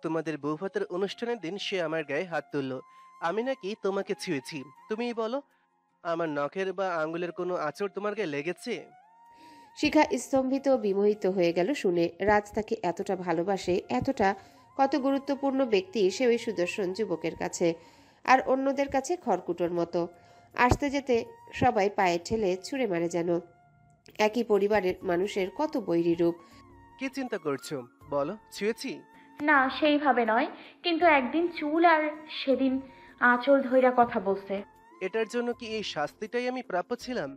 তোমাদের বৌভাতের অনুষ্ঠানের দিন সে আমার গায়ে হাত তুললো। আমি নাকি তোমাকে ছুঁয়েছি? তুমিই বলো, আমার নখের বা আঙ্গুলের কোনো আঁচড় তোমার গায়ে লেগেছে? শিখা স্তম্ভিত ও বিমোহিত হয়ে গেল শুনে। রাজ তাকে এতটা ভালোবাসে, এতটা, কত গুরুত্বপূর্ণ ব্যক্তি সে ওই সুদর্শন যুবকের কাছে, আর অন্যদের কাছে খড়কুটোর মতো। আসতে যেতে সবাই পায়ে ঠেলে ছুঁড়ে মারে যেন। একই পরিবারের মানুষের কত বৈরী রূপ। কি চিন্তা করছো? বলো, ছুঁয়েছি? না, সেইভাবে নয়, কিন্তু একদিন চুল আর সেদিন আঁচল ধইরা কথা বলছে। এটার জন্য কি এই শাস্তিটাই আমি প্রাপ্য ছিলাম?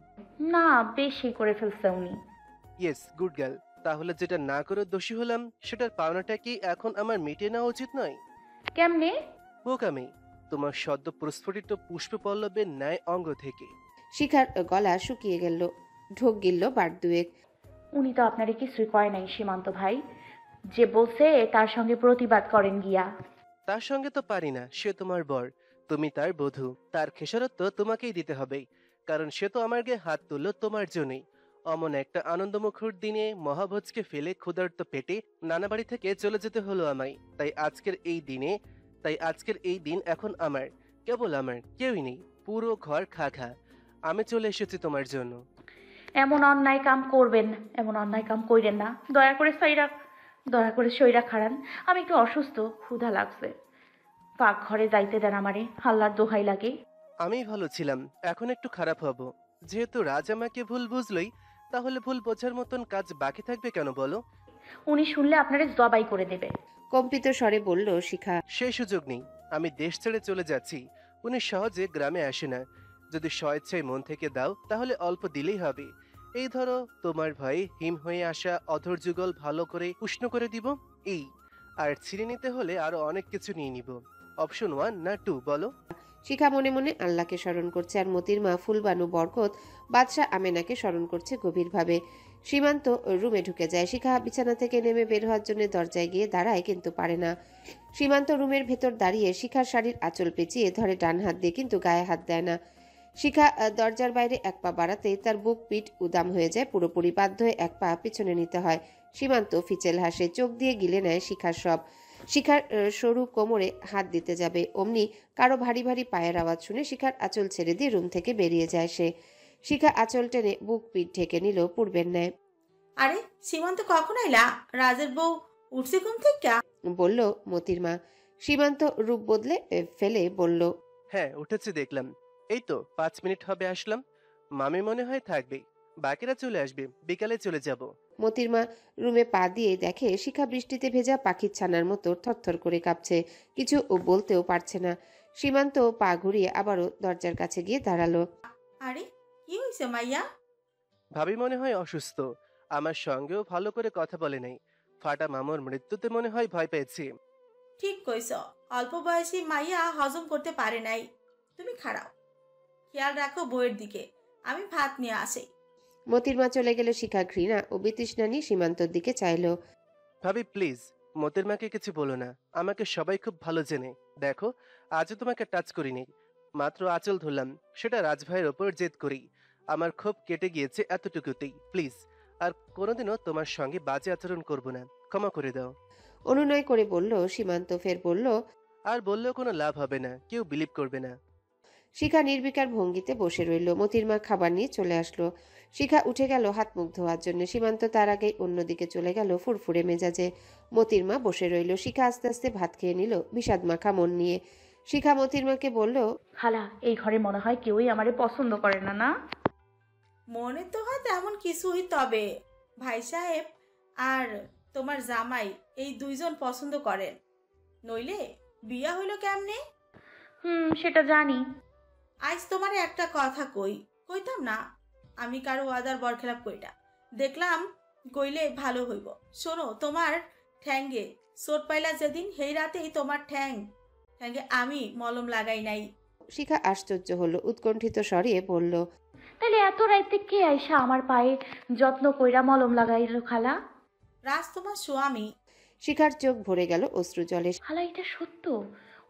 না, বেশি করে ফেলছে উনি। Yes, good girl. তাহলে যেটা না করে দোষী হলাম সেটার পাওনাটা কি এখন আমার মিটিয়ে নেওয়া উচিত নয়? কেমনে? বোকামি, তোমার সদ্য প্রস্ফুটিত পুষ্প পল্লবের ন্যায় অঙ্গ থেকে। শিখার গলা শুকিয়ে গেল, ঢোক গিলল বার দুয়েক। উনি তো আপনারে কিছুই কয় নাই সীমান্ত ভাই, যে বলছে তার সঙ্গে প্রতিবাদ করেন গিয়া। তার সঙ্গে তো পারি না, সে তোমার বর। তুমি তার বধূ, তার খেসারত তো তোমাকেই দিতে হবে, কারণ সে তো আমার গায়ে হাত তুললো তোমার জন্যই। অমন একটা আনন্দমুখর দিনে মহাভোজকে ফেলে ক্ষুধার্ত পেটে নানা বাড়ি থেকে চলে যেতে হলো আমায়। তাই আজকের এই দিন এখন আমার, কেবল আমার, কেউই নেই। পুরো ঘর খা খা। আমি চলে এসেছি তোমার জন্য। এমন অন্যায় কাম করবেন, এমন অন্যায় কাম কইরেন না। দয়া করে সইরা খাড়ান। আমি একটু অসুস্থ, ক্ষুধা লাগছে। পাক ঘরে যাইতে দেন আমারে, আল্লাহর দোহাই লাগে। আমি ভালো ছিলাম, এখন একটু খারাপ হব। যেহেতু রাজ আমাকে ভুল বুঝলই, তাহলে ভুল বোঝার মতন কাজ বাকি থাকবে কেন বলো? উনি শুনলে আপনারে জবাই করে দেবে। কম্পিত স্বরে বলল শিখা। সেই সুযোগ নেই। আমি দেশ ছেড়ে চলে যাচ্ছি। উনি সহজে গ্রামে আসে না। যদি স্বেচ্ছায় মন থেকে দাও তাহলে অল্প দিলেই হবে। এই ধরো, তোমার ভয়ে হিম হয়ে আসা অধর যুগল ভালো করে উষ্ণ করে দিব। এই, আর ছিঁড়ে নিতে হলে আরো অনেক কিছু নিয়ে নিব। অপশন 1 না 2 বলো? শিখা মনে মনে আল্লাহকে স্মরণ করছে, আর মতির মা ফুলবানু বরকত বাদশাহ আমেনাকে স্মরণ করছে গভীরভাবে। সীমান্ত রুমে ঢুকে যায়। শিখা বিছানা থেকে নেমে বের হওয়ার জন্য দরজায় গিয়ে দাঁড়ায়, কিন্তু পারে না। সীমান্ত রুমের ভেতর দাঁড়িয়ে শিখার শাড়ির আঁচল পেঁচিয়ে ধরে ডান হাত দিয়ে, কিন্তু গায়ে হাত দেয় না। শিখা দরজার বাইরে এক পা বাড়াতেই তার বুক পিঠ উদাম হয়ে যায় পুরোপুরি। বাধ্য হয়ে এক পা পিছনে নিতে হয়। সীমান্ত ফিচেল হাসে, চোখ দিয়ে গিলে নেয় শিখার সব। শিখার সরু কোমরে হাত দিতে যাবে, অমনি কারো ভারী ভারী পায়ের আওয়াজ শুনে শিখার আঁচল ছেড়ে দিয়ে রুম থেকে বেরিয়ে যায় সে। শিখা আঁচল টেনে বুক পিঠ ঢেকে নিল পূর্বের ন্যায়। আরে সীমান্ত কখন আইলা? রাজের বউ উঠছে ঘুম থেকে? বলল মতির মা। সীমান্ত রূপ বদলে ফেলে বলল, হ্যাঁ, উঠেছি দেখলাম। এই তো 5 মিনিট হবে আসলাম। মামি মনে হয় থাকবে, বাকিরা চলে আসবে, বিকালে চলে যাব। মতির মা রুমে পা দিয়ে দেখে শিখা বৃষ্টিতে ভেজা পাখির ছানার মতো থরথর করে কাঁপছে, কিছু বলতেও পারছে না। সীমান্ত পা ঘুরিয়ে আবারও দরজার কাছে গিয়ে দাঁড়ালো। আরে কি হয়েছে মাইয়া? ভাবি মনে হয় অসুস্থ। আমার সঙ্গেও ভালো করে কথা বলে নাই। ফাটা মামুর মৃত্যুতে মনে হয় ভয় পেয়েছি। ঠিক কইছ, অল্প বয়সী মাইয়া হজম করতে পারে নাই। তুমি খাড়াও, খেয়াল রাখো বউয়ের দিকে। আমি ভাত নিয়ে আসি। মতির মা চলে গেলে শিখা ঘৃণা ও বিতৃষ্ণা নিয়ে সীমান্তর দিকে চাইল। ভাবি প্লিজ, মতের মাকে কিছু বলো না। আমাকে সবাই খুব ভালো চেনে। দেখো, আজও তোমাকে টাচ করিনি, মাত্র আঁচল ধরলাম। সেটা রাজভাইয়ের ওপর জেদ করি। আমার ক্ষোভ কেটে গিয়েছে এতটুকুতেই। প্লিজ, আর কোনোদিনও তোমার সঙ্গে বাজে আচরণ করব না। ক্ষমা করে দাও। অনুনয় করে বলল সীমান্ত। ফের বলল, আর বললেও কোনো লাভ হবে না, কেউ বিলিভ করবে না। শিখা নির্বিকার ভঙ্গিতে বসে রইল। মতির মা খাবার নিয়ে চলে আসলো। শিখা উঠে গেল হাত মুখ ধোয়ার জন্য। সীমান্ত তার আগেই অন্যদিকে চলে গেল ফুরফুরে মেজাজে। মতির মা বসে রইল। শিখা আস্তে আস্তে ভাত খেয়ে নিল বিষাদ মাখা মন নিয়ে। শিখা মতির মাকে বলল, খালা, এই ঘরে মনে হয় কেউই আমারে পছন্দ করে না, না? মনে তো হয় তেমন কিছুই, তবে ভাই সাহেব আর তোমার জামাই এই দুইজন পছন্দ করেন, নইলে বিয়া হইল কেমনে? সেটা জানি। আজ তোমারে একটা কথা কইতাম না। আমি কারো ওয়াদার বরখেলাপ কইটা দেখলাম, কইলে ভালো হইব। শোনো, তোমার ঠ্যাঙ্গে চোট পাইলা যেদিন, সেই রাতেই তোমার ঠ্যাঙ্গে আমি মলম লাগাই নাই। শিখা আশ্চর্য হলো, উৎকণ্ঠিত স্বরে বলল, তাহলে এত রাইতে কে আইসা আমার পায়ে যত্ন কইরা মলম লাগাইলো খালা? রাজ তোমার স্বামী। শিখার চোখ ভরে গেল অশ্রু জলে। খালা, এটা সত্য?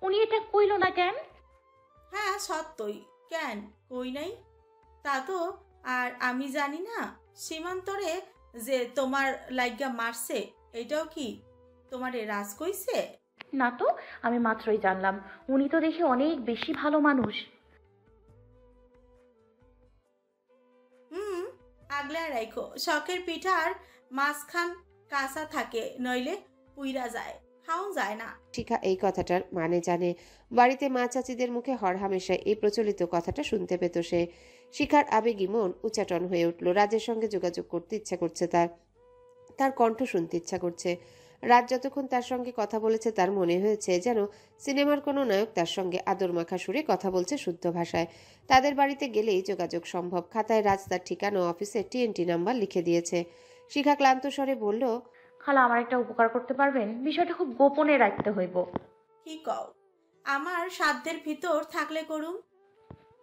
উনি এটা কইলো না কেন? হ্যাঁ সত্যই, কেন কই নাই তা তো আর আমি জানি না? সীমান্তরে যে তোমার লাইগা মারছে, এটাও কি তোমারে রাজ কইছে? না তো, আমি মাত্রই জানলাম। উনি তো দেখি অনেক বেশি ভালো মানুষ। হুম, আগলা রাখো। শখের পিঠার মাঝখান কাঁচা থাকে, নইলে পুইরা যায়, খাওন যায় না। শিখা এই কথাটার মানে জানে। বাড়িতে মা চাচিদের মুখে হরহামেশায় এই প্রচলিত কথাটা শুনতে পেত সে। শিখার আবেগী মন উচ্চাটন হয়ে উঠল। রাজের সঙ্গে যোগাযোগ করতে ইচ্ছা করছে তার, তার কণ্ঠ শুনতে ইচ্ছা করছে। রাত যতক্ষণ তার সঙ্গে কথা বলেছে তার মনে হয়েছে যেন সিনেমার কোনো নায়ক তার সঙ্গে আদর মাখা সুরে কথা বলছে শুদ্ধ ভাষায়। তাদের বাড়িতে গেলেই যোগাযোগ সম্ভব। খাতায় রাজ তার ঠিকানা ও অফিসের TNT নাম্বার লিখে দিয়েছে। শিখা ক্লান্ত স্বরে বলল, খালা, আমার একটা উপকার করতে পারবেন? বিষয়টা খুব গোপনে রাখতে হইব। কি কও? আমার সাধ্যের ভিতর থাকলে করুম।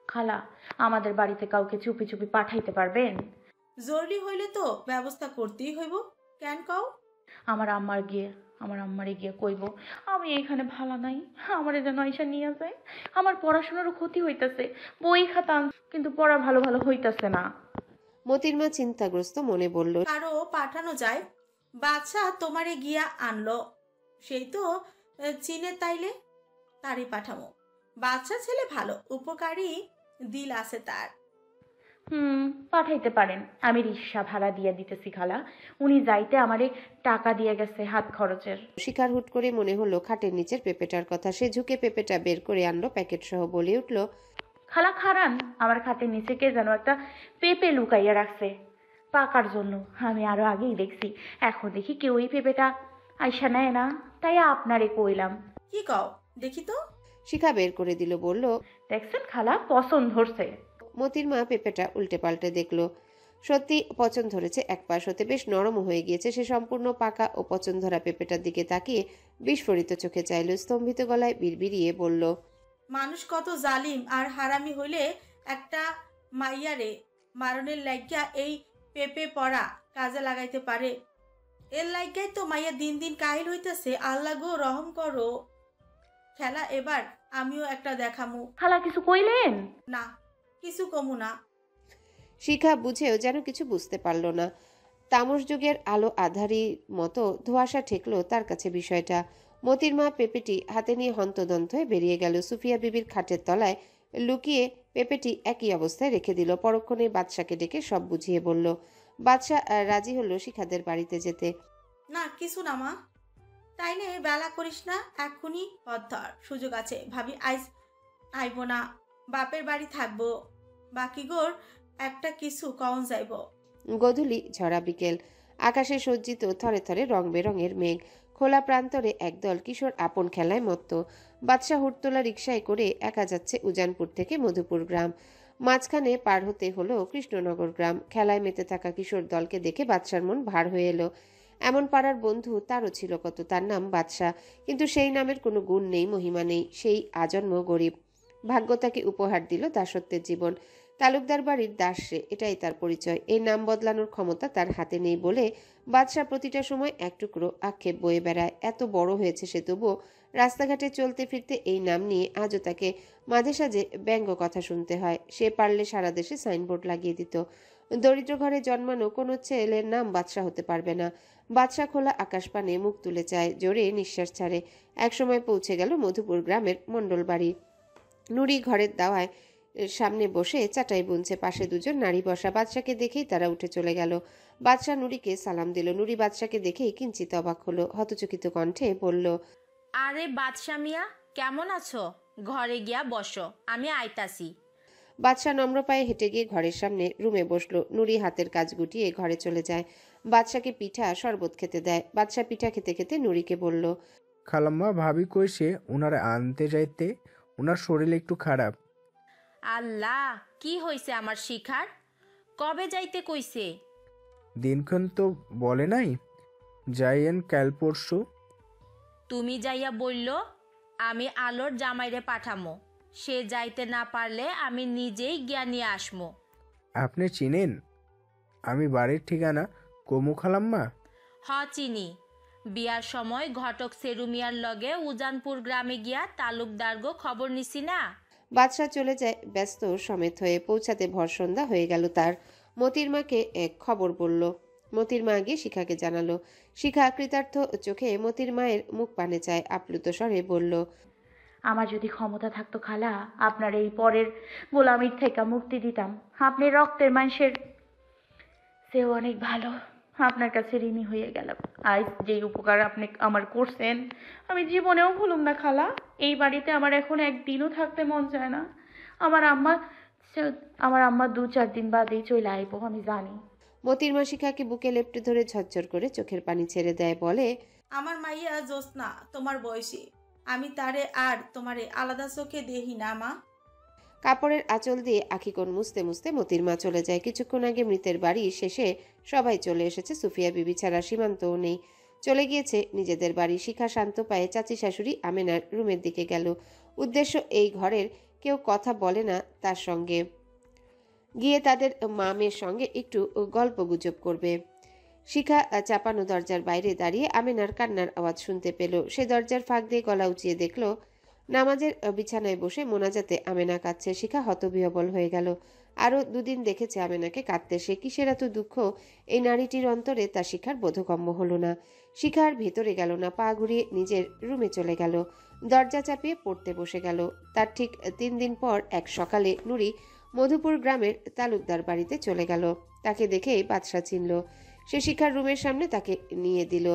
খালা, আমাদের বাড়িতে কাউকে চুপি চুপি পাঠাইতে পারবেন? জরুরি হইলে তো ব্যবস্থা করতেই হইব। কেন কও? আমার আম্মারে গিয়ে কইব আমি এখানে ভালো নাই, আমারে যেন আইসা নিয়ে যায়। আমার পড়াশোনারও ক্ষতি হইতাছে, বই খাতা কিন্তু পড়া ভালো ভালো হইতাছে না। মতির মা চিন্তাগ্রস্ত মনে বলল, কারো পাঠানো যায়? বাচ্চা তোমারে গিয়া আনলো, সেই তো চিনে, তাইলে তারই পাঠামো। বাচ্চা ছেলে ভালো, উপকারী দিল আছে তার। পাঠাইতে পারেন। আমি রিক্সা ভাড়া দিয়ে দিতেছি খালা। উনি যাইতে আমারে টাকা দিয়ে গেছে হাত খরচের। শিকার হুট করে মনে হলো খাটের নিচের পেঁপেটার কথা। সে ঝুঁকে পেঁপেটা বের করে আনলো প্যাকেট সহ, বলে উঠল, খালা খারান, আমার খাটের নিচে কে যেন একটা পেঁপে লুকাইয়া রাখছে পাকার জন্য। আমি আরো আগেই দেখছি, এখন দেখি কেউই পেঁপেটা আইসা নেয় না, তাই আপনারে কইলাম। কি কও দেখি তো? শিখা বের করে দিল, বলল, দেখছেন খালা, পছন্দ ধরছে। মতির মা পেঁপেটা উল্টে পাল্টে দেখলো। সত্যি পছন্দ ধরেছে, এক পাশ হতে বেশ নরম হয়ে গিয়েছে। সে সম্পূর্ণ পাকা ও পছন্দ ধরা পেঁপেটার দিকে তাকিয়ে বিস্ফোরিত চোখে চাইল। স্তম্ভিত গলায় বিড়বিড়িয়ে বলল, মানুষ কত জালিম আর হারামি হইলে একটা মাইয়ারে মারণের লাইগা এই পেপে পড়া কাজে লাগাইতে পারে। এর লাইগাই তো মাইয়া দিন দিন কাহিল হইতেছে। আল্লাহ গো রহম করো। খেলা এবার আমিও একটা দেখামু। খালা কিছু কইলেন? না, কিছু কমু না। শিখা বুঝেও যেন কিছু বুঝতে পারল না। তামস যুগের আলো আধারি মতো ধোঁয়াশা ঠেকলো তার কাছে বিষয়টা। মতির মা পেঁপেটি হাতে নিয়ে হন্তদন্ত হয়ে বেরিয়ে গেল। সুফিয়া বিবির খাটের তলায় লুকিয়ে পেঁপেটি একই অবস্থায় রেখে দিল। পরক্ষণে বাদশাকে ডেকে সব বুঝিয়ে বলল। বাদশা রাজি হলো শিখাদের বাড়িতে যেতে। না, কিছু না মা। তাইলে বেলা করিস না, এক্ষুনি পথ ধর। সুযোগ আছে। ভাবি আইস আইব না, বাপের বাড়ি থাকবো। বাকি গোর একটা কিছু কম যাইব। গধূলি ঝরা বিকেল। আকাশে সজ্জিত থরে থরে রং বেরঙের মেঘ। খোলা প্রান্তরে একদল কিশোর আপন খেলায় মত্ত। বাদশা হুড়তোলা রিকশায় করে একা যাচ্ছে উজানপুর থেকে মধুপুর গ্রাম। মাঝখানে পার হতে হলো কৃষ্ণনগর গ্রাম। খেলায় মেতে থাকা কিশোর দলকে দেখে বাদশার মন ভার হয়ে এলো। এমন পাড়ার বন্ধু তারও ছিল কত, তার নাম বাদশা। কিন্তু সেই নামের কোনো গুণ নেই, মহিমা নেই। সেই আজন্ম গরিব। ভাগ্য তাকে উপহার দিল দাসত্বের জীবন। তালুকদার বাড়ির দাস সে, এটাই তার পরিচয়। এই নাম বদলানোর ক্ষমতা তার হাতে নেই বলে বাদশা প্রতিটা সময় এক টুকরো আক্ষেপ বয়ে বেড়ায়। এত বড় হয়েছে সে, তবুও রাস্তাঘাটে চলতে ফিরতে এই নাম নিয়ে আজও তাকে মাঝে সাঝে ব্যঙ্গ কথা শুনতে হয়। সে পারলে সারা দেশে সাইনবোর্ড লাগিয়ে দিত, দরিদ্র ঘরে জন্মানো কোনো ছেলের নাম বাদশা হতে পারবে না। বাদশা খোলা আকাশ পানে মুখ তুলে চায়, জোরে নিঃশ্বাস ছাড়ে। একসময় পৌঁছে গেল মধুপুর গ্রামের মণ্ডল বাড়ি। নুরি ঘরের দাওয়ায় সামনে বসে চাটাই বুনছে, পাশে দুজন নারী বসা। বাদশাকে দেখেই তারা উঠে চলে গেল। বাদশা নুরিকে সালাম দিল। নুরি বাদশাকে দেখেই কিঞ্চিত অবাক হলো, হতচকিত কণ্ঠে বলল, আরে বাদশা মিয়া, কেমন আছো? ঘরে গিয়া বসো, আমি আইতাছি। বাদশা নম্র পায়ে হেঁটে গিয়ে ঘরের সামনে রুমে বসলো। নুরি হাতের কাজ গুটিয়ে ঘরে চলে যায়। বাদশাকে পিঠা শরবত খেতে দেয়। বাদশা পিঠা খেতে খেতে নুরিকে বলল, খালাম্মা, ভাবি কইছে উনারে আনতে যাইতে, উনার শরীর একটু খারাপ। আল্লাহ, কি হইছে আমার শিখার? কবে যাইতে কইছে? দিনক্ষণ তো বলে নাই, যাইয়েন কাল পরশু। তুমি যাইয়া বলল আমি আলোর জামাইরে পাঠামো। সে যাইতে না পারলে আমি নিজেই গিয়া নিয়ে আসমো। আপনি চিনেন আমি বাড়ির ঠিকানা কমু খালাম্মা? হ চিনি। বিয়ার সময় ঘটক সেরুমিয়ার লগে উজানপুর গ্রামে গিয়া তালুকদারগো খবর নিছি না। বাদশা চলে যায় ব্যস্ত সমেত হয়ে। পৌঁছাতে ভর সন্ধ্যা হয়ে গেল তার। মতির মাকে এক খবর বলল, মতির মা গিয়ে শিখাকে জানালো। শিখা কৃতার্থ চোখে মতির মায়ের মুখ পানে চায়, আপ্লুত স্বরে বলল, আমার যদি ক্ষমতা থাকতো খালা, আপনার এই পরের গোলামির থেকে মুক্তি দিতাম। আপনি রক্তের মাংসের সেও অনেক ভালো। আপনার কাছে ঋণী হয়ে গেলাম। আজ যেই উপকার আপনি আমার করছেন আমি জীবনেও ভুলুম না খালা। এই বাড়িতে আমার এখন একদিনও থাকতে মন চায় না। আমার আম্মা আমার আম্মা 2-4 দিন বাদেই চলে আইব, আমি জানি। মতির মা শিখাকে বুকে লেপ্টে ধরে ঝরঝর করে চোখের পানি ছেড়ে দেয়, বলে, আমার মাইয়া জ্যোৎস্না তোমার বয়সী, আমি তারে আর তোমারে আলাদা চোখে দেখি না মা। কাপড়ের আঁচল দিয়ে আখিকোণ মুছতে মুছতে মতির মা চলে যায়। কিছুক্ষণ আগে মৃতের বাড়ি শেষে সবাই চলে এসেছে, সুফিয়া বিবি ছাড়া সীমান্তও নেই। চলে গিয়েছে নিজেদের বাড়ি। শিখা শান্ত পায়ে চাচি শাশুড়ি আমেনার রুমের দিকে গেল। উদ্দেশ্য এই ঘরের কেউ কথা বলে না তার সঙ্গে, গিয়ে তাদের মা মেয়ের সঙ্গে একটু গল্প গুজব করবে। শিখা চাপানো দরজার বাইরে দাঁড়িয়ে আমেনার কান্নার আওয়াজ শুনতে পেল। সে দরজার ফাঁক দিয়ে গলা উঁচিয়ে দেখল নামাজের বিছানায় বসে মোনাজাতে আমেনা কাঁদছে। শিখা হতবিহবল হয়ে গেল। আরও 2 দিন দেখেছে আমেনাকে কাঁদতে, সে কিসের এত দুঃখ এই নারীটির অন্তরে তা শিখার বোধগম্য হলো না। শিখার ভেতরে গেল না, পা ঘুরিয়ে নিজের রুমে চলে গেল। দরজা চাপিয়ে পড়তে বসে গেল। তার ঠিক 3 দিন পর এক সকালে নুরি মধুপুর গ্রামের তালুকদার বাড়িতে চলে গেল। তাকে দেখে বাদশা চিনল। সে শিখার রুমের সামনে তাকে নিয়ে দিল।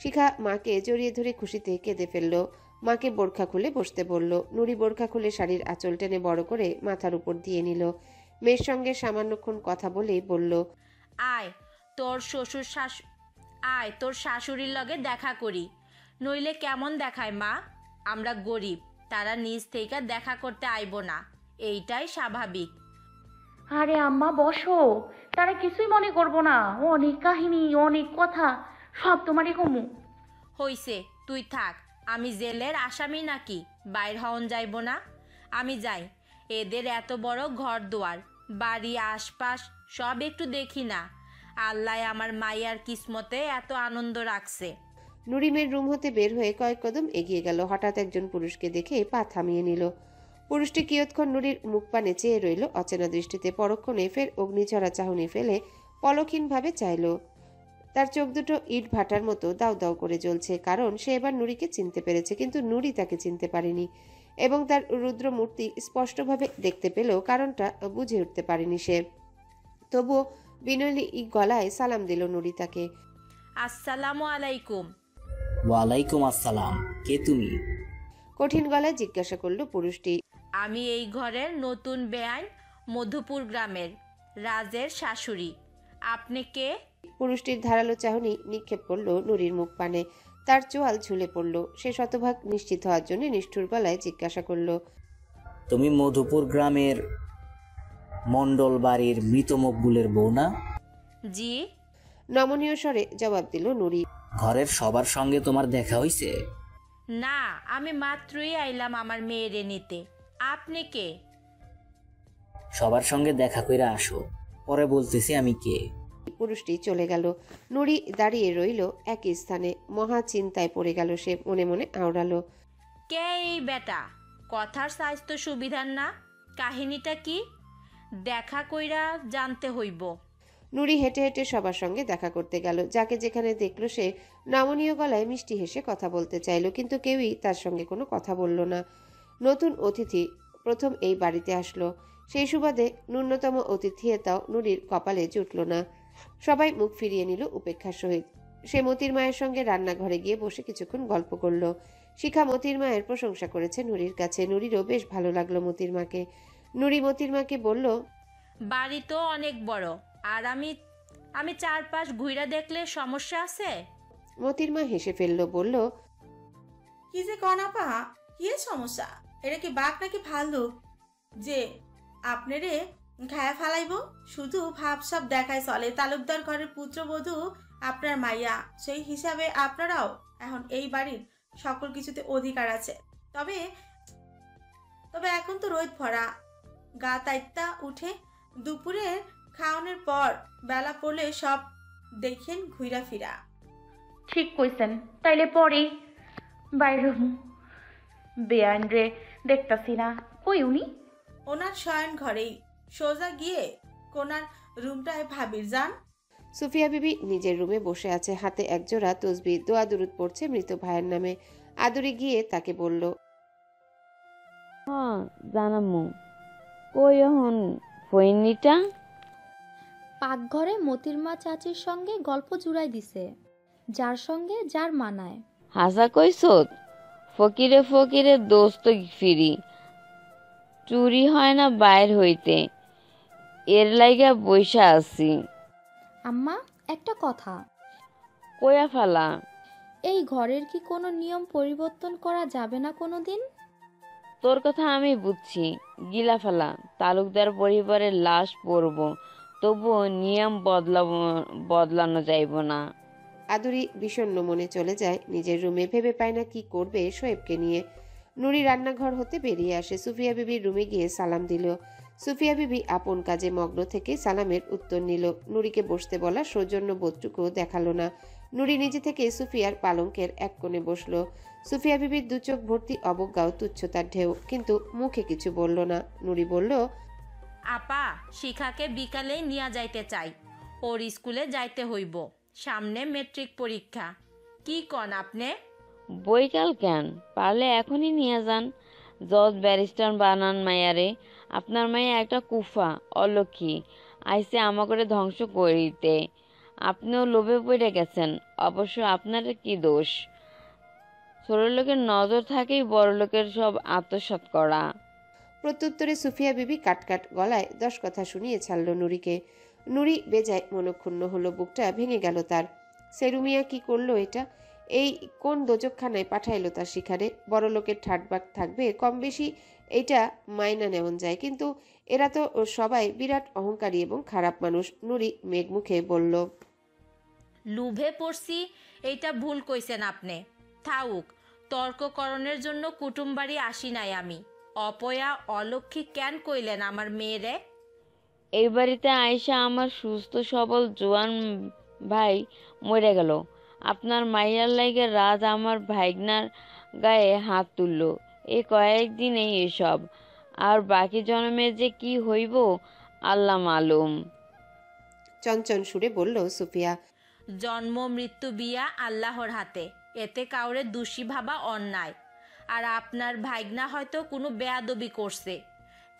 শিখা মাকে জড়িয়ে ধরে খুশিতে কেঁদে ফেলল। মাকে বোরখা খুলে বসতে বলল। নুরি বোরখা খুলে শাড়ির আঁচল টেনে বড় করে মাথার উপর দিয়ে নিল। মেয়ের সঙ্গে সামান্যক্ষণ কথা বলেই বলল, আয় তোর শাশুড়ির লগে দেখা করি। নইলে কেমন দেখায় মা? আমরা গরিব, তারা নিজ থেকে দেখা করতে আইব না, এইটাই স্বাভাবিক। আরে আম্মা বসো, তারা কিছুই মনে করবো না। অনেক কাহিনী, অনেক কথা, সব তোমারই কমু। হইছে, তুই থাক। আমি জেলের আসামি নাকি বাইর হওন যাইব না? আমি যাই। এদের এত বড় ঘর দুয়ার, বাড়ি, আশপাশ সব একটু দেখি না। আল্লাহ আমার মাইয়ার কিসমতে এত আনন্দ রাখছে। নুরিমের রুম হতে বের হয়ে কয়েক কদম এগিয়ে গেল। হঠাৎ একজন পুরুষকে দেখে পা থামিয়ে নিল। পুরুষটি কিয়ৎক্ষণ নুরির মুখ পানে চেয়ে রইল অচেনা দৃষ্টিতে। পরক্ষণে ফের অগ্নিঝরা চাহনি ফেলে পলকহীনভাবে চাইল। তার চোখ দুটো ইট ভাটার মতো দাউ দাউ করে জ্বলছে, কারণ সে এবার নুরিকে চিনতে পেরেছে, কিন্তু নুরি তাকে চিনতে পারেনি এবং তার রুদ্র মূর্তি স্পষ্টভাবে দেখতে পেলেও কারণটা বুঝে উঠতে পারেনি সে। তবুও বিনয়ী গলায় সালাম দিল নুরি তাকে। আসসালামু আলাইকুম। ওয়ালাইকুম আসসালাম, কে তুমি? কঠিন গলায় জিজ্ঞাসা করল পুরুষটি। আমি এই ঘরের নতুন বেআইন, মধুপুর গ্রামের রাজের শাশুড়ি। আপনি কে? পুরুষটির ধারালো চাহনি নিক্ষেপ করলো নুরির মুখ পানে। তার চোয়াল ঝুলে পড়ল। সে শতভাগ নিশ্চিত হওয়ার জন্য নিষ্ঠুর গলায় জিজ্ঞাসা করলো, তুমি মধুপুর গ্রামের মণ্ডল বাড়ির মৃত মকবুলের বউ না? জি। নমনীয় স্বরে জবাব দিল নুরি। ঘরের সবার সঙ্গে তোমার দেখা হইছে? না, আমি মাত্রই আইলাম আমার মেয়েরে নিতে। আপনি কে? সবার সঙ্গে দেখা কইরা আসো, পরে বলতেছি আমি কে। পুরুষটি চলে গেল। নুরি দাঁড়িয়ে রইল একই স্থানে। মহা চিন্তায় পড়ে গেল সে। মনে মনে আওড়ালো, কে এই বেটা? কথার স্বাস্থ্য সুবিধার না, কাহিনীটা কি? দেখা কইরা জানতে হইব। নুরি হেঁটে হেঁটে সবার সঙ্গে দেখা করতে গেল। যাকে যেখানে দেখলো সে নমনীয় গলায় মিষ্টি হেসে কথা বলতে চাইল, কিন্তু কেউই তার সঙ্গে কোনো কথা বলল না। নতুন অতিথি প্রথম এই বাড়িতে আসলো, সেই সুবাদে ন্যূনতম অতিথিয়তাও নুরির কপালে জুটল না। সবাই মুখ ফিরিয়ে নিল উপেক্ষার সহিত। সে মতির মায়ের সঙ্গে রান্নাঘরে গিয়ে বসে কিছুক্ষণ গল্প করল। শিখা মতির মায়ের প্রশংসা করেছে নুরির কাছে। নুরিরও বেশ ভালো লাগলো মতির মাকে। নুরি মতির মাকে বলল, বাড়ি তো অনেক বড়, আর আমি চারপাশ ঘুইরা দেখলে সমস্যা আছে? মতির মা হেসে ফেললো, বলল, কি যে কনাপা, কি এর সমস্যা? এটা কি বাঘ নাকি ভাল্লুক যে আপনারে খায়া ফালাইব? শুধু ভাবসাব দেখায় চলে। তালুকদার ঘরের পুত্রবধূ আপনার মাইয়া, সেই হিসাবে আপনারাও এখন এই বাড়ির সকল কিছুতে অধিকার আছে। তবে তবে এখন তো রোদ ভরা, গা তাইত্তা উঠে। দুপুরের খাওয়ানোর পর বেলা পড়লে সব দেখেন ঘুরা ফিরা। ঠিক কইছেন, তাইলে পরে বাইর বেআইন রে দেখতাছি না। কই উনি? ওনার শয়ন ঘরেই, সোজা গিয়ে কোনার রুমটায় ভাবির যান। সুফিয়া বিবি নিজের রুমে বসে আছে, হাতে একজোড়া তসবিহ, দোয়া দুরুদ পড়ছে মৃত ভাইয়ের নামে। আদুরি গিয়ে তাকে বলল, হ্যাঁ জানামু। কই হন ফইনিটা? পাকঘরে মতির মা চাচির সঙ্গে গল্প জুড়াই দিছে, যার সঙ্গে যার মানায়। হাসা কইছত? ফকিরে ফকিরে দোস্ত ফিরি, চুরি হয় না বাইর হইতে, এর লাইগা বইসা আছি। আম্মা একটা কথা, কয়া ফালা। এই ঘরের কি কোনো নিয়ম পরিবর্তন করা যাবে না কোনো দিন? তোর কথা আমি বুঝছি, গিলা ফেলা, তালুকদার পরিবারের লাশ পড়ব, তবুও নিয়ম বদলানো যাইব না। আদুরি বিষণ্ণ মনে চলে যায় নিজের রুমে, ভেবে পায় না কি করবে শোয়েবকে নিয়ে। নুরি রান্নাঘর হতে বেরিয়ে আসে, সুফিয়া বিবির রুমে গিয়ে সালাম দিল। সুফিয়া বিবি আপন কাজে মগ্ন থেকে সালামের উত্তর নিল। নুরিকে বসতে বলা সৌজন্য বোধটুকু দেখালো না। নুরি নিজে থেকে সুফিয়ার পালঙ্কের এক কোণে বসলো। সুফিয়া বিবির দু চোখ ভর্তি অবজ্ঞা ও তুচ্ছতার ঢেউ, কিন্তু মুখে কিছু বলল না। নুরি বলল, আপা, শিখাকে বিকালে নিয়ে যাইতে চাই, ওর স্কুলে যাইতে হইব, সামনে মেট্রিক পরীক্ষা। কি কন আপনি? বইকাল কেন, পারলে এখনই নিয়ে যান, জজ ব্যারিস্টার বানান মায়ারে। আপনার মায়া একটা কুফা, অলক্ষী, আইসে আমাকে ধ্বংস করিতে। আপনিও লোভে পড়ে গেছেন, অবশ্য আপনার কি দোষ? ছোট লোকের নজর থাকেই বড় লোকের সব আত্মসাৎ করা। প্রত্যুত্তরে সুফিয়া বিবি কাটকাট গলায় 10 কথা শুনিয়ে ছাড়ল নুরিকে। নুরি বেজায় মনক্ষুণ্ণ হলো, বুকটা ভেঙে গেল তার। সেরুমিয়া কি করলো এটা? এই কোন দোজকখানায় পাঠাইলো তার শিখারে? বড় লোকের ঠাটবাক থাকবে কম বেশি, এইটা মাইনা নেওয়া যায়, কিন্তু এরা তো সবাই বিরাট অহংকারী এবং খারাপ মানুষ। নুরি মেঘমুখে বলল, লুভে পড়ছি, এইটা ভুল কইছেন আপনি। থাউক, তর্ককরণের জন্য কুটুম বাড়ি আসি নাই আমি। অপয়া অলক্ষী কেন কইলেন আমার মেয়েরে? এই বাড়িতে আইসা আমার সুস্থ সবল জোয়ান ভাই মরে গেল, আপনার মাইয়ার লাইগে রাজ আমার ভাইগনার গায়ে হাত তুলল, এই কয়েকদিনেই এসব, আর বাকি জন্মে যে কি হইব আল্লাহ মালুম। চঞ্চন সুরে বলল সুফিয়া। জন্ম মৃত্যু বিয়া আল্লাহর হাতে, এতে কাউরে দোষী ভাবা অন্যায়। আর আপনার ভাইগনা হয়তো কোনো বেয়াদবি করছে,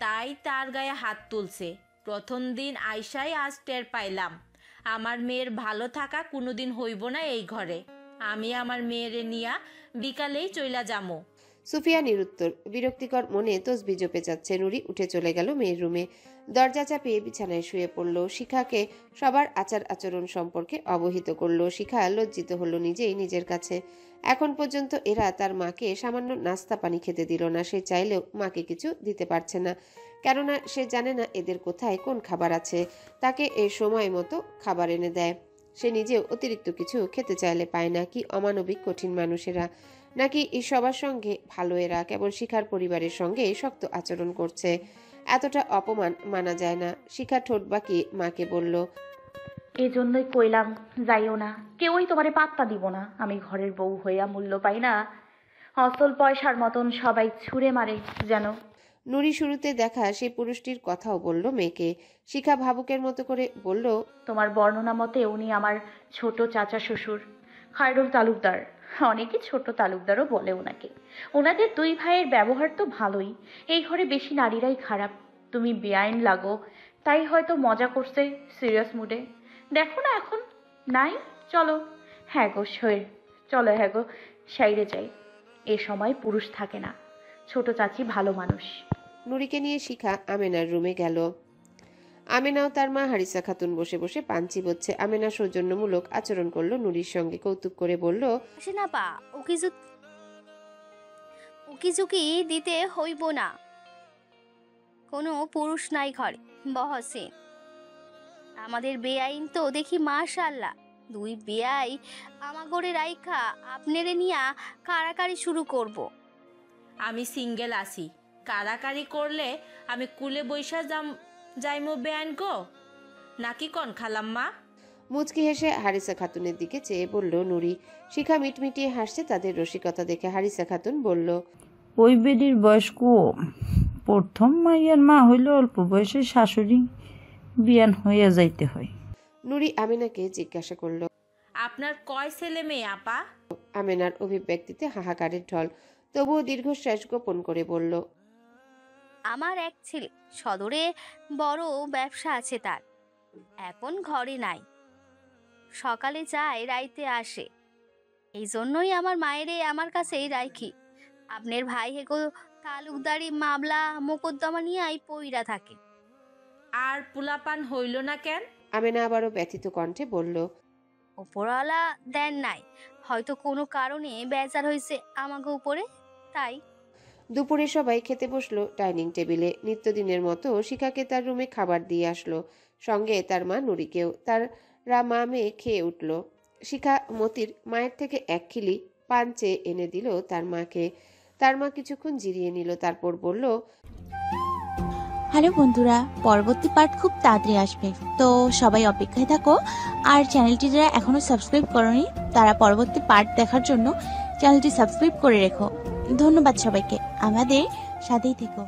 তাই তার গায়ে হাত তুলছে। প্রথম দিন আইসাই আজ টের পাইলাম আমার মেয়ের ভালো থাকা কোনোদিন হইব না এই ঘরে। আমি আমার মেয়েরে নিয়া বিকালেই চইলা যামো। সুফিয়া নিরুত্তর, বিরক্তিকর মনে তসবি জপে যাচ্ছে। নুরি উঠে চলে গেল মেয়ের রুমে, দরজা চাপিয়ে বিছানায় শুয়ে পড়ল। শিখাকে সবার আচার আচরণ সম্পর্কে অবহিত করলো। শিখা লজ্জিত হলো নিজেই নিজের কাছে। এখন পর্যন্ত এরা তার মাকে সামান্য নাস্তা পানি খেতে দিল না। সে চাইলেও মাকে কিছু দিতে পারছে না, কেননা সে জানে না এদের কোথায় কোন খাবার আছে। তাকে এই সময় মতো খাবার এনে দেয়, সে নিজেও অতিরিক্ত কিছু খেতে চাইলে পায় না। কি অমানবিক কঠিন মানুষেরা! নাকি এই সবার সঙ্গে ভালো, এরা কেবল শিখার পরিবারের সঙ্গে শক্ত আচরণ করছে। এতটা অপমান মানা যায় না। শিখা ঠোঁট বাঁকিয়ে মাকে বলল, এই জন্যই কইলাম যাইও না, কেউই তোমারে পাত্তা দিব না। আমি ঘরের বউ হইয়া মূল্য পাই না, অসল পয়সার মতন সবাই ছুঁড়ে মারে যেন। নুরি শুরুতে দেখা সেই পুরুষটির কথাও বলল মেয়েকে। শিখা ভাবুকের মতো করে বলল, তোমার বর্ণনা মতে উনি আমার ছোট চাচা শ্বশুর খায়রুল তালুকদার। অনেকে ছোট তালুকদারও বলে ওনাকে। ওনাদের দুই ভাইয়ের ব্যবহার তো ভালোই, এই ঘরে বেশি নারীরাই খারাপ। তুমি বেআইন লাগো, তাই হয়তো মজা করছে সিরিয়াস মুডে। দেখো না এখন নাই, চলো। হ্যাঁ গো চলো, হ্যাঁ গো সাইরে যাই। এ সময় পুরুষ থাকে না, ছোট চাচি ভালো মানুষ। নুরিকে নিয়ে শিখা আমেনার রুমে গেল। আমেনাও তার মা হারিসা খাতুন বসে বসে পান চিবোচ্ছে। আমেনা সৌজন্যমূলক আচরণ করলো নুরির সঙ্গে, কৌতুক করে বলল, না পা উকিঝুঁকি দিতে হইব না, কোনো পুরুষ নাই ঘরে বহসে। আমাদের বেআইন তো দেখি মাশাআল্লাহ, দুই বেআই আমাগরে রাইখা আপনারে নিয়া কারাকারি শুরু করব। আমি সিঙ্গেল আছি, কারাকারি করলে আমি কুলে বৈশা যাইমো বেআইন গো, নাকি কন খালাম্মা? মুচকি হেসে হারিসা খাতুনের দিকে চেয়ে বলল নুরি। শিখা মিটমিটিয়ে হাসছে তাদের রসিকতা দেখে। হারিসা খাতুন বলল, ওই বেডির বয়স কম, প্রথম মাইয়ার মা হইলে অল্প বয়সে শাশুড়ি বিয়ান হইয়া যাইতে হয়। নুরি আমেনাকে জিজ্ঞাসা করলো। আপনার কয় ছেলে মেয়ে আপা? আমেনার অভিব্যক্তিতে হাহাকারের ঢল, তবুও দীর্ঘশ্বাস গোপন করে বলল, আমার এক ছেলে, সদরে বড় ব্যবসা আছে তার, এখন ঘরে নাই, সকালে যায় রাইতে আসে, এই জন্যই আমার মায়েরে আমার কাছেই রাখি। আপনার ভাই হেগো তালুকদারি মামলা মোকদ্দমা নিয়ে পইরা থাকে। আর পোলাপান হইল না কেন? আমেনা আবারও ব্যথিত কণ্ঠে বলল, ওপরওয়ালা দেন নাই, হয়তো কোনো কারণে বেজার হয়েছে আমাকে উপরে, তাই। দুপুরে সবাই খেতে বসলো ডাইনিং টেবিলে। নিত্যদিনের মতো শিখাকে তার রুমে খাবার দিয়ে আসলো, সঙ্গে তার মা নুরিকেও। তারা মা মেয়ে খেয়ে উঠল। শিখা মতির মায়ের থেকে এক খিলি পান চেয়ে এনে দিল তার মাকে। তার মা কিছুক্ষণ জিরিয়ে নিল, তারপর বলল, হ্যালো বন্ধুরা, পরবর্তী পার্ট খুব তাড়াতাড়ি আসবে, তো সবাই অপেক্ষায় থাকো। আর চ্যানেলটি যারা এখনো সাবস্ক্রাইব করোনি তারা পরবর্তী পার্ট দেখার জন্য চ্যানেলটি সাবস্ক্রাইব করে রেখো। ধন্যবাদ সবাইকে, আমাদের সাথেই থেকো।